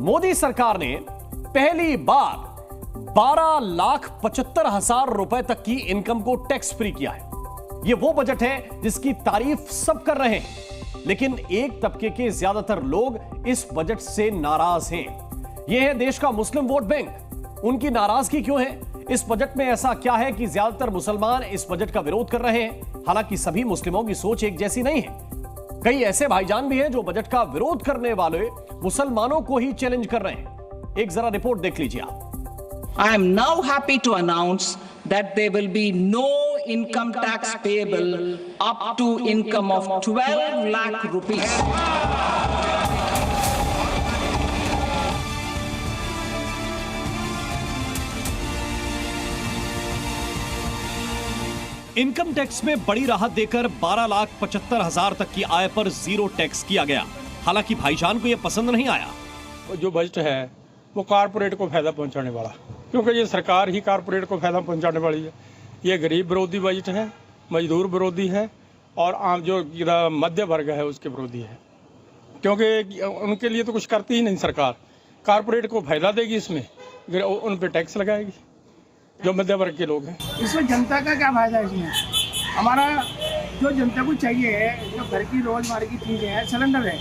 मोदी सरकार ने पहली बार 12,75,000 रुपए तक की इनकम को टैक्स फ्री किया है। यह वो बजट है जिसकी तारीफ सब कर रहे हैं, लेकिन एक तबके के ज्यादातर लोग इस बजट से नाराज हैं। यह है देश का मुस्लिम वोट बैंक। उनकी नाराजगी क्यों है? इस बजट में ऐसा क्या है कि ज्यादातर मुसलमान इस बजट का विरोध कर रहे हैं? हालांकि सभी मुस्लिमों की सोच एक जैसी नहीं है। कई ऐसे भाईजान भी हैं जो बजट का विरोध करने वाले मुसलमानों को ही चैलेंज कर रहे हैं। एक जरा रिपोर्ट देख लीजिए आप। I am now happy to announce that there will be no income tax payable up to income of 12 lakh rupees. Income tax में बड़ी राहत देकर 12,75,000 तक की आय पर जीरो टैक्स किया गया। हालांकि भाईजान को यह पसंद नहीं आया। जो बजट है वो कारपोरेट को फायदा पहुंचाने वाला, क्योंकि ये सरकार ही कारपोरेट को फायदा पहुंचाने वाली है। ये गरीब विरोधी बजट है, मजदूर विरोधी है और आम जो मध्य वर्ग है उसके विरोधी है, क्योंकि उनके लिए तो कुछ करती ही नहीं सरकार। कारपोरेट को फायदा देगी, इसमें उन पे टैक्स लगाएगी जो मध्य वर्ग के लोग हैं। इसमें जनता का क्या फायदा है? इसमें हमारा जो जनता को चाहिए है, जो घर की रोजमर्रा की चीज़ें हैं, सिलेंडर है।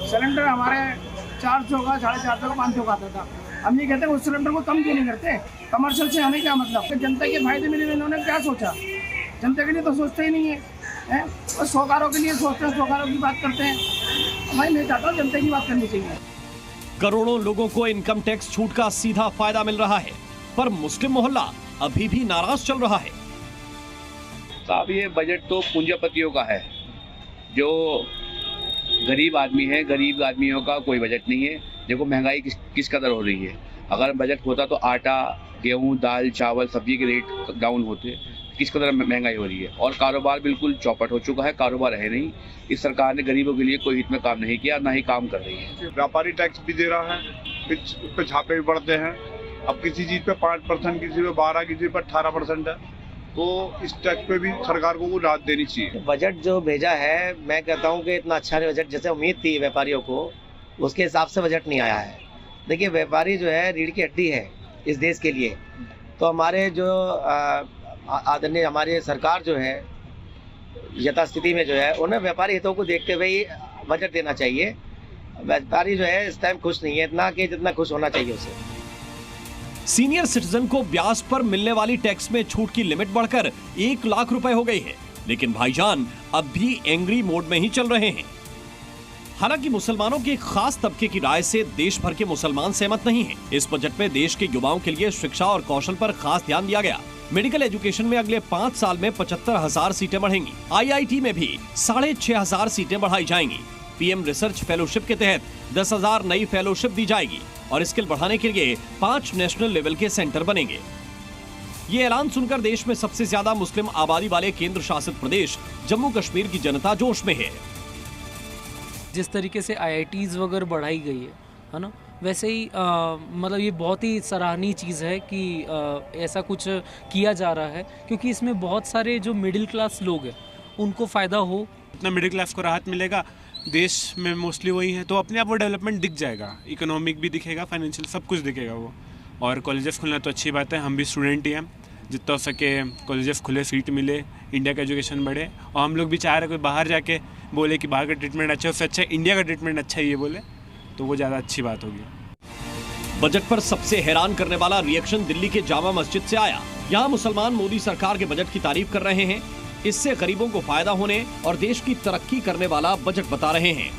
सिलेंडर हमारे 400 का, 450 का, 500 का आता था। हम ये कहते हैं उस सिलेंडर को कम क्यों नहीं करते? कमर्शियल से हमें क्या मतलब? तो जनता के फायदे में इन्होंने क्या सोचा? जनता के लिए तो सोचते ही नहीं है, बस सौकारों के लिए सोचते हैं, सौकारों की बात करते हैं। मैं नहीं चाहता हूँ, जनता की बात करनी चाहिए। करोड़ों लोगों को इनकम टैक्स छूट का सीधा फायदा मिल रहा है, पर मुस्लिम मोहल्ला अभी भी नाराज चल रहा है। साहब ये बजट तो पूंजीपतियों का है। जो गरीब आदमी है, गरीब आदमियों का कोई बजट नहीं है। देखो महंगाई किस कदर हो रही है। अगर बजट होता तो आटा, गेहूं, दाल, चावल, सब्जी के रेट डाउन होते। किस कदर महंगाई हो रही है और कारोबार बिल्कुल चौपट हो चुका है। कारोबार है नहीं। इस सरकार ने गरीबों के लिए कोई हित में काम नहीं किया, ना ही काम कर रही है। व्यापारी टैक्स भी दे रहा है, उस पर छापे भी बढ़ते हैं। अब किसी चीज पे 5%, किसी पे 12%, किसी पे 18% है, तो इस टैक्स पे भी सरकार को राहत देनी चाहिए। बजट जो भेजा है, मैं कहता हूं कि इतना अच्छा नहीं बजट जैसे उम्मीद थी व्यापारियों को, उसके हिसाब से बजट नहीं आया है। देखिए व्यापारी जो है रीढ़ की हड्डी है इस देश के लिए। तो हमारे जो आदरणीय हमारी सरकार जो है यथास्थिति में जो है उन्हें व्यापारी हितों को देखते हुए ही बजट देना चाहिए। व्यापारी जो है इस टाइम खुश नहीं है इतना कि जितना खुश होना चाहिए उसे। सीनियर सिटीजन को ब्याज पर मिलने वाली टैक्स में छूट की लिमिट बढ़कर 1 लाख रुपए हो गई है, लेकिन भाईजान अब भी एंग्री मोड में ही चल रहे हैं। हालांकि मुसलमानों के खास तबके की राय से देश भर के मुसलमान सहमत नहीं हैं। इस बजट में देश के युवाओं के लिए शिक्षा और कौशल पर खास ध्यान दिया गया। मेडिकल एजुकेशन में अगले 5 साल में 75,000 सीटें बढ़ेंगी। IIT में भी 6,500 सीटें बढ़ाई जाएंगी। PM रिसर्च फेलोशिप के तहत 10,000 नई फेलोशिप दी जाएगी और स्किल बढ़ाने के लिए 5 नेशनल लेवल के सेंटर बनेंगे। ये ऐलान सुनकर देश में सबसे ज्यादा मुस्लिम आबादी वाले केंद्र शासित प्रदेश जम्मू कश्मीर की जनता जोश में है। जिस तरीके से IITs वगैरह बढ़ाई गई है ना, वैसे ही मतलब ये बहुत ही सराहनीय चीज़ है कि ऐसा कुछ किया जा रहा है, क्योंकि इसमें बहुत सारे जो मिडिल क्लास लोग हैं उनको फ़ायदा हो। इतना मिडिल क्लास को राहत मिलेगा, देश में मोस्टली वही है, तो अपने आप वो डेवलपमेंट दिख जाएगा। इकोनॉमिक भी दिखेगा, फाइनेंशियल सब कुछ दिखेगा वो। और कॉलेजेस खुलना तो अच्छी बात है, हम भी स्टूडेंट ही हैं। जितना हो सके कॉलेजेस खुले, सीट मिले, इंडिया का एजुकेशन बढ़े। और हम लोग भी चाह रहे कोई बाहर जाके बोले कि बाहर का ट्रीटमेंट अच्छा है, उससे अच्छा इंडिया का ट्रीटमेंट अच्छा है ये बोले, तो वो ज़्यादा अच्छी बात होगी। बजट पर सबसे हैरान करने वाला रिएक्शन दिल्ली के जामा मस्जिद से आया। यहाँ मुसलमान मोदी सरकार के बजट की तारीफ कर रहे हैं। इससे गरीबों को फायदा होने और देश की तरक्की करने वाला बजट बता रहे हैं।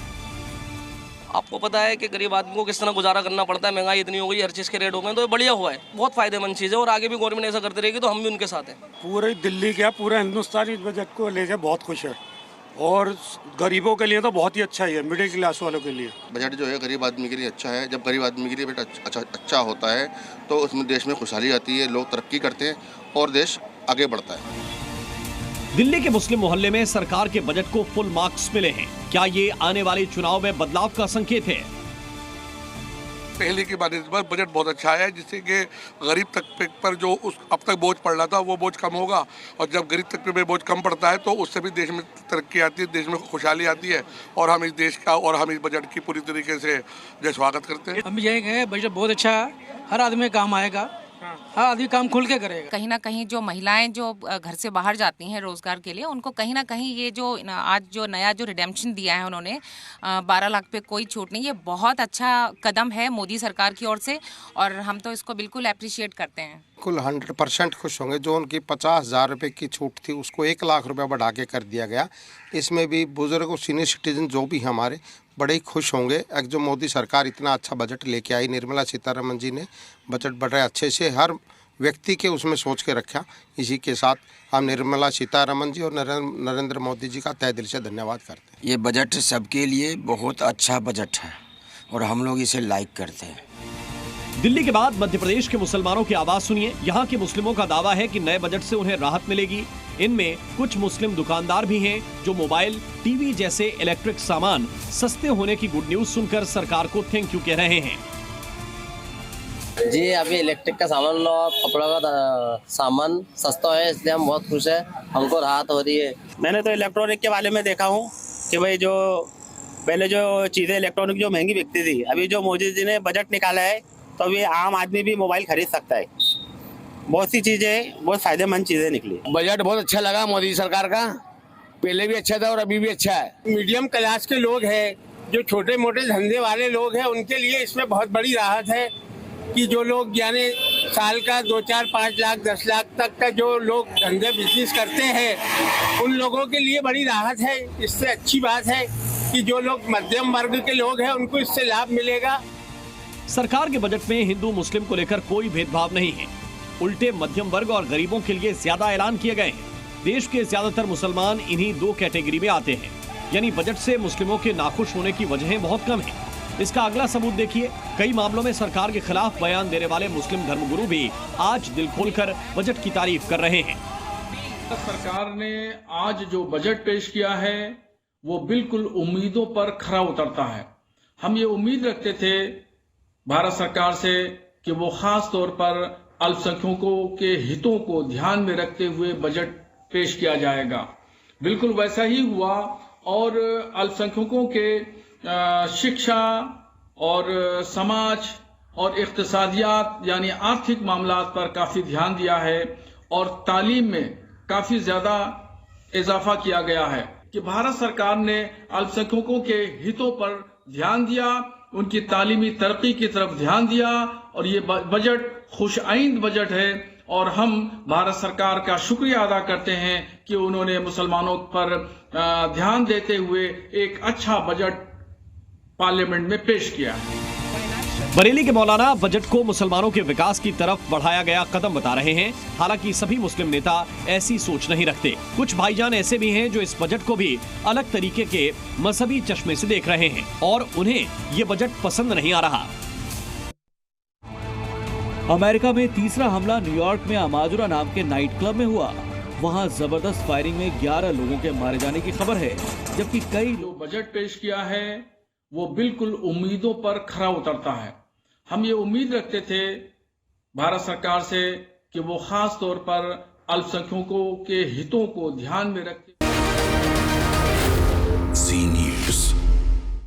आपको पता है कि गरीब आदमी को किस तरह गुजारा करना पड़ता है। महंगाई इतनी हो गई, हर चीज़ के रेट हो गए, तो ये बढ़िया हुआ है, बहुत फायदेमंद चीज़ है। और आगे भी गवर्नमेंट ऐसा करती रहेगी तो हम भी उनके साथ हैं। पूरे दिल्ली क्या पूरा हिंदुस्तान इस बजट को लेकर बहुत खुश है और गरीबों के लिए तो बहुत ही अच्छा है, मिडिल क्लास वालों के लिए। बजट जो है गरीब आदमी के लिए अच्छा है। जब गरीब आदमी के लिए बजट अच्छा होता है तो उसमें देश में खुशहाली आती है, लोग तरक्की करते हैं और देश आगे बढ़ता है। दिल्ली के मुस्लिम मोहल्ले में सरकार के बजट को फुल मार्क्स मिले हैं। क्या ये आने वाले चुनाव में बदलाव का संकेत है? पहले की बनस्बत बजट बहुत अच्छा है, जिससे कि गरीब तबके पर जो उस अब तक बोझ पड़ रहा था वो बोझ कम होगा, और जब गरीब तबके पे बोझ कम पड़ता है तो उससे भी देश में तरक्की आती है, देश में खुशहाली आती है, और हम इस देश का और हम इस बजट की पूरी तरीके से जो स्वागत करते हैं। हम भी यही कहें बजट बहुत अच्छा है, हर आदमी काम आएगा, हर आदमी काम खुल के करेगा। कहीं ना कहीं जो महिलाएं जो घर से बाहर जाती हैं रोजगार के लिए, उनको कहीं ना कहीं ये जो आज जो नया जो रिडेम्पशन दिया है उन्होंने 12 लाख पे कोई छूट नहीं, ये बहुत अच्छा कदम है मोदी सरकार की ओर से, और हम तो इसको बिल्कुल अप्रिशिएट करते हैं। बिल्कुल 100% खुश होंगे। जो उनकी 50,000 रुपये की छूट थी उसको 1 लाख रुपये बढ़ा के कर दिया गया। इसमें भी बुजुर्ग और सीनियर सिटीजन जो भी हमारे बड़े ही खुश होंगे। जो मोदी सरकार इतना अच्छा बजट लेके आई, निर्मला सीतारमण जी ने बजट बड़े अच्छे से हर व्यक्ति के उसमें सोच के रखा। इसी के साथ हम निर्मला सीतारमण जी और नरेंद्र मोदी जी का तहे दिल से धन्यवाद करते हैं। ये बजट सबके लिए बहुत अच्छा बजट है और हम लोग इसे लाइक करते हैं। दिल्ली के बाद मध्य प्रदेश के मुसलमानों की आवाज सुनिए। यहाँ के मुस्लिमों का दावा है कि नए बजट से उन्हें राहत मिलेगी। इनमें कुछ मुस्लिम दुकानदार भी हैं जो मोबाइल, टीवी जैसे इलेक्ट्रिक सामान सस्ते होने की गुड न्यूज सुनकर सरकार को थैंक यू कह रहे हैं। जी, अभी इलेक्ट्रिक का सामान और कपड़ों का सामान सस्ता है, इसलिए हम बहुत खुश है, हमको राहत हो रही है। मैंने तो इलेक्ट्रॉनिक के बारे में देखा हूँ कि भाई जो पहले जो चीज़ें इलेक्ट्रॉनिक जो महंगी बिकती थी, अभी जो मोदी जी ने बजट निकाला है तो अभी आम आदमी भी मोबाइल खरीद सकता है। बहुत सी चीज़ें, बहुत फायदेमंद चीज़ें निकली। बजट बहुत अच्छा लगा मोदी सरकार का, पहले भी अच्छा था और अभी भी अच्छा है। मीडियम क्लास के लोग हैं, जो छोटे मोटे धंधे वाले लोग हैं, उनके लिए इसमें बहुत बड़ी राहत है कि जो लोग यानी साल का 2, 4, 5 लाख 10 लाख तक का जो लोग धंधे बिजनेस करते हैं, उन लोगों के लिए बड़ी राहत है। इससे अच्छी बात है कि जो लोग मध्यम वर्ग के लोग हैं उनको इससे लाभ मिलेगा। सरकार के बजट में हिंदू मुस्लिम को लेकर कोई भेदभाव नहीं है, उल्टे मध्यम वर्ग और गरीबों के लिए ज्यादा ऐलान किए गए हैं। देश के ज्यादातर मुसलमान इन्हीं 2 कैटेगरी में आते हैं, यानी बजट से मुस्लिमों के नाखुश होने की वजहें बहुत कम हैं। इसका अगला सबूत देखिए। कई मामलों में सरकार के खिलाफ बयान देने वाले मुस्लिम धर्मगुरु भी आज दिल खोलकर बजट की तारीफ कर रहे हैं। सरकार ने आज जो बजट पेश किया है वो बिल्कुल उम्मीदों पर खरा उतरता है। हम ये उम्मीद रखते थे भारत सरकार से कि वो खास तौर पर अल्पसंख्यकों के हितों को ध्यान में रखते हुए बजट पेश किया जाएगा। बिल्कुल वैसा ही हुआ और अल्पसंख्यकों के शिक्षा और समाज और इक्तिसादियात यानी आर्थिक मामलात पर काफी ध्यान दिया है और तालीम में काफी ज्यादा इजाफा किया गया है कि भारत सरकार ने अल्पसंख्यकों के हितों पर ध्यान दिया, उनकी तालीमी तरक्की की तरफ ध्यान दिया और ये बजट खुशआइंद बजट है और हम भारत सरकार का शुक्रिया अदा करते हैं कि उन्होंने मुसलमानों पर ध्यान देते हुए एक अच्छा बजट पार्लियामेंट में पेश किया है। बरेली के मौलाना बजट को मुसलमानों के विकास की तरफ बढ़ाया गया कदम बता रहे हैं। हालांकि सभी मुस्लिम नेता ऐसी सोच नहीं रखते। कुछ भाईजान ऐसे भी हैं जो इस बजट को भी अलग तरीके के मजहबी चश्मे से देख रहे हैं और उन्हें ये बजट पसंद नहीं आ रहा। अमेरिका में तीसरा हमला न्यूयॉर्क में अमाजुरा नाम के नाइट क्लब में हुआ। वहां जबरदस्त फायरिंग में 11 लोगों के मारे जाने की खबर है, जबकि कई जो बजट पेश किया है वो बिल्कुल उम्मीदों पर खरा उतरता है। हम ये उम्मीद रखते थे भारत सरकार से कि वो खास तौर पर अल्पसंख्यकों के हितों को ध्यान में रखते।